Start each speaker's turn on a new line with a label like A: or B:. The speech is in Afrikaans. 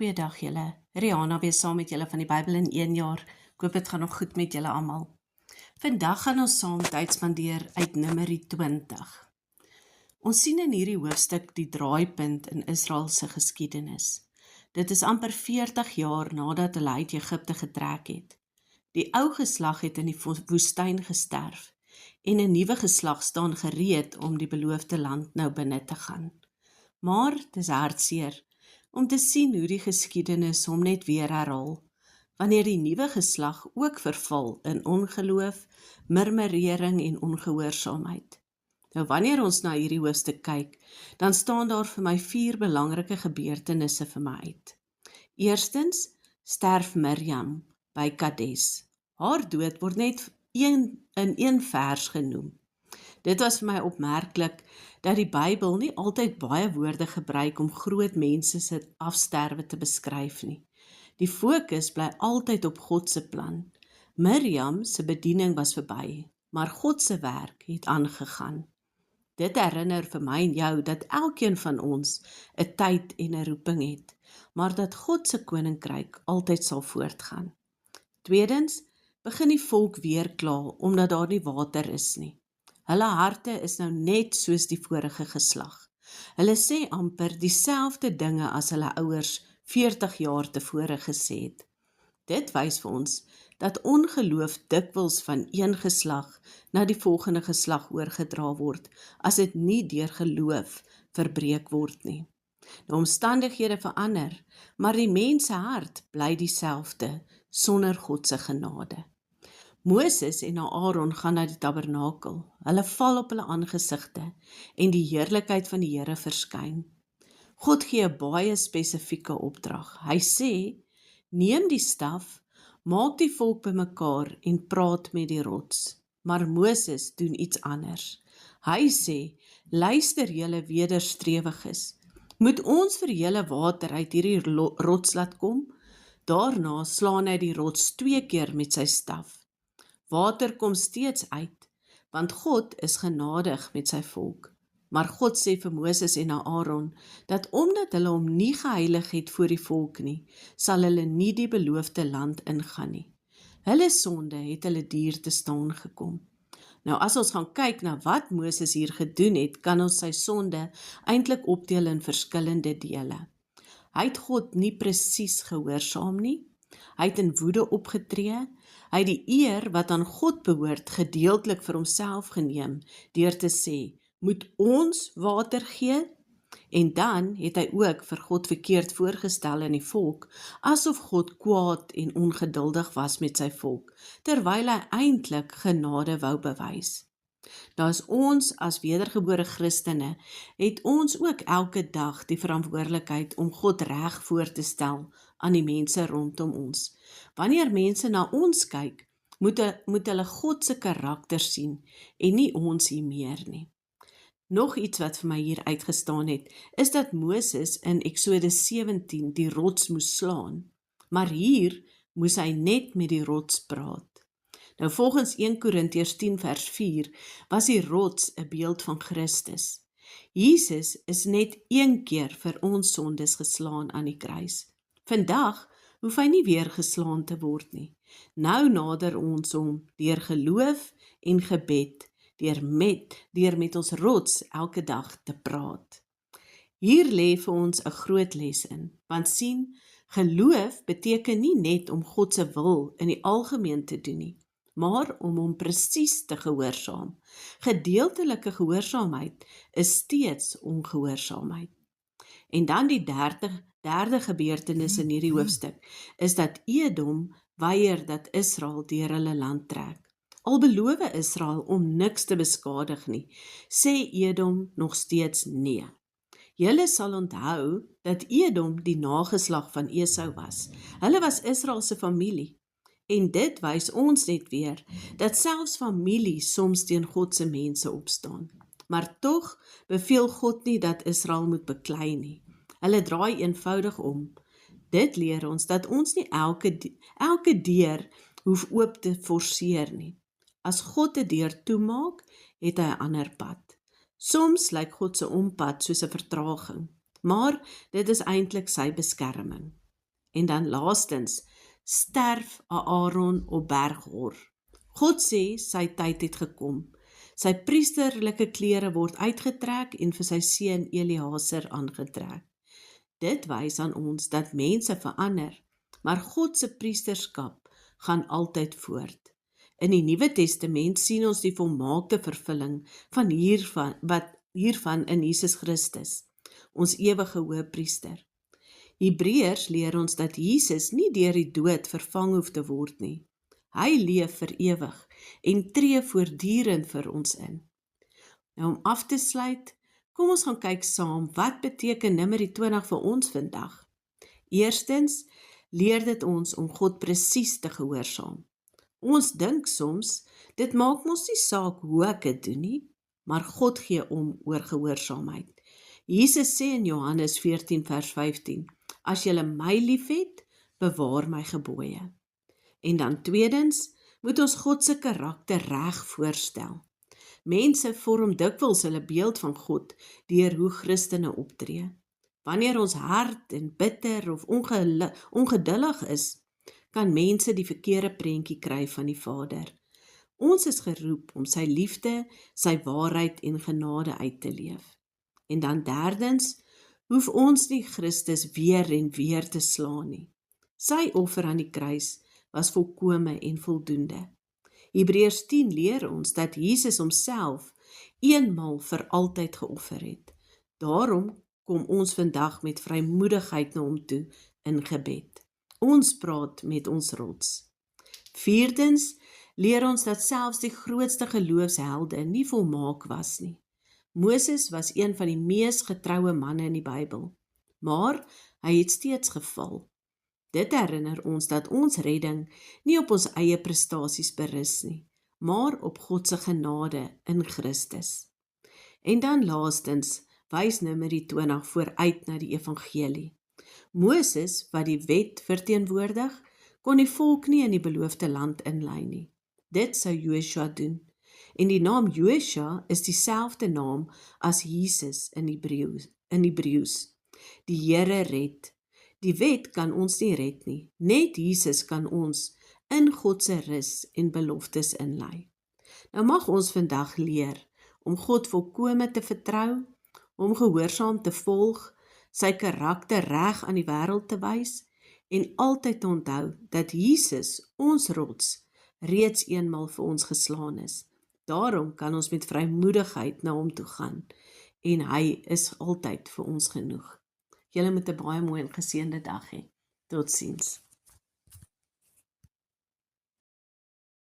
A: Goeiedag julle. Rihanna weer saam met julle van die Bybel in 1 jaar. Ek hoop dit gaan nog goed met julle almal. Vandag gaan ons saam tyd spandeer uit Numeri 20. Ons sien in hierdie hoofstuk die draaipunt in Israel se geskiedenis. Dit is amper 40 jaar nadat hulle uit Egipte getrek het. Die ou geslag het in die woestyn gesterf en 'n nuwe geslag staan gereed om die beloofde land nou binne te gaan. Maar dis hartseer om te sien hoe die geskiedenis hom net weer herhaal, wanneer die nuwe geslag ook verval in ongeloof, murmurering en ongehoorsaamheid. Nou wanneer ons na hierdie hoofstuk kyk, dan staan daar vir my 4 belangrike gebeurtenisse vir my uit. Eerstens, sterf Mirjam by Kades. Haar dood word net in een vers genoem. Dit was vir my opmerklik dat die Bybel nie altyd baie woorde gebruik om groot mense se afsterwe te beskryf nie. Die fokus bly altyd op God se plan. Mirjam se bediening was verby, maar God se werk het aangegaan. Dit herinner vir my en jou dat elkeen van ons 'n tyd en 'n roeping het, maar dat God se koninkryk altyd sal voortgaan. Tweedens, begin die volk weer kla omdat daar nie water is nie. Hulle harte is nou net soos die vorige geslag. Hulle sê amper dieselfde dinge as hulle ouers 40 jaar tevore gesê het. Dit wys vir ons dat ongeloof dikwels van een geslag na die volgende geslag oorgedra word, as dit nie deur geloof verbreek word nie. Die omstandighede verander, maar die mens se hart bly dieselfde, sonder God se genade. Moses en Aaron gaan na die tabernakel. Hulle val op hulle aangesigte en die heerlikheid van die Here verskyn. God gee 'n baie spesifieke opdrag. Hy sê, neem die staf, maak die volk bymekaar en praat met die rots. Maar Moses doen iets anders. Hy sê, luister julle wederstrewiges, moet ons vir julle water uit hierdie rots laat kom? Daarna slaan hy die rots 2 keer met sy staf. Water kom steeds uit, want God is genadig met sy volk. Maar God sê vir Moses en Aaron, dat omdat hulle hom nie geheilig het voor die volk nie, sal hulle nie die beloofde land ingaan nie. Hulle sonde het hulle duur te staan gekom. Nou as ons gaan kyk na wat Moses hier gedoen het, kan ons sy sonde eintlik opdeel in verskillende dele. Hy het God nie presies gehoorsaam nie, hy het in woede opgetree, hy het die eer wat aan God behoort gedeeltelik vir homself geneem, deur te sê, moet ons water gee? En dan het hy ook vir God verkeerd voorgestel in die volk, asof God kwaad en ongeduldig was met sy volk, terwyl hy eintlik genade wou bewys. Nou as ons as wedergebore Christene, het ons ook elke dag die verantwoordelikheid om God reg voor te stel aan die mense rondom ons. Wanneer mense na ons kyk, moet hulle God se karakter sien en nie ons hier meer nie. Nog iets wat vir my hier uitgestaan het, is dat Moses in Eksodus 17 die rots moes slaan, maar hier moes hy net met die rots praat. Nou volgens 1 Korintiërs 10 vers 4 was die rots 'n beeld van Christus. Jesus is net 1 keer vir ons sondes geslaan aan die kruis. Vandag hoef hy nie weer geslaan te word nie. Nou nader ons hom deur geloof en gebed, deur met ons rots elke dag te praat. Hier lê vir ons 'n groot les in, want sien, geloof beteken nie net om God se wil in die algemeen te doen nie, maar om hom presies te gehoorsaam. Gedeeltelike gehoorsaamheid is steeds ongehoorsaamheid. En dan die derde gebeurtenis in hierdie hoofstuk, is dat Edom weier dat Israel deur hulle land trek. Al beloof Israel om niks te beskadig nie, sê Edom nog steeds nee. Julle sal onthou dat Edom die nageslag van Esau was. Hulle was Israel se familie. En dit wys ons net weer, dat selfs familie soms teen God se mense opstaan. Maar tog beveel God nie dat Israel moet beklei nie. Hulle draai eenvoudig om. Dit leer ons dat ons nie elke deur hoef oop te forceer nie. As God 'n deur toemaak, het hy 'n ander pad. Soms lyk God se ompad soos 'n vertraging, maar dit is eintlik sy beskerming. En dan laastens, sterf Aaron op berg Hor. God sê sy tyd het gekom. Sy priesterlike klere word uitgetrek en vir sy seun Eleazar aangetrek. Dit wys aan ons dat mense verander, maar God se priesterskap gaan altyd voort. In die Nuwe Testament sien ons die volmaakte vervulling van hiervan in Jesus Christus, ons ewige hoëpriester. Hebreërs leer ons dat Jesus nie deur die dood vervang hoef te word nie. Hy leef vir ewig en tree voortdurend vir ons in. Nou om af te sluit, kom ons gaan kyk saam, wat beteken Numeri 20 vir ons vandag? Eerstens, leer dit ons om God presies te gehoorsaam. Ons dink soms, dit maak ons nie saak hoe ek dit doen nie, maar God gee om oor gehoorsaamheid. Jesus sê in Johannes 14 vers 15, as julle my liefhet, bewaar my gebooie. En dan tweedens, moet ons God se karakter reg voorstel. Mense vorm dikwels hulle beeld van God deur hoe Christene optree. Wanneer ons hard en bitter of ongeduldig is, kan mense die verkeerde prentjie kry van die Vader. Ons is geroep om sy liefde, sy waarheid en genade uit te leef. En dan derdens, hoef ons nie Christus weer en weer te slaan nie. Sy offer aan die kruis was volkome en voldoende. Hebreërs 10 leer ons dat Jesus homself eenmaal vir altyd geoffer het. Daarom kom ons vandag met vrymoedigheid na hom toe in gebed. Ons praat met ons rots. Vierdens, leer ons dat selfs die grootste geloofshelde nie volmaak was nie. Moses was een van die mees getroue manne in die Bybel, maar hy het steeds geval. Dit herinner ons dat ons redding nie op ons eie prestasies berus nie, maar op God se genade in Christus. En dan laastens, wys Numeri 20 vooruit na die evangelie. Moses, wat die wet verteenwoordig, kon die volk nie in die beloofde land inlei nie. Dit sou Joshua doen. En die naam Joshua is dieselfde naam as Jesus in Hebreëus. Die Here red. Die wet kan ons nie red nie. Net Jesus kan ons in God se rus en beloftes inlei. Nou mag ons vandag leer om God volkome te vertrou, om gehoorsaam te volg, sy karakter reg aan die wêreld te wys en altyd te onthou dat Jesus, ons rots, reeds eenmal vir ons geslaan is. Daarom kan ons met vrymoedigheid na hom toe gaan en hy is altyd vir ons genoeg. Julle moet 'n baie mooi en geseënde dag hê. Totsiens.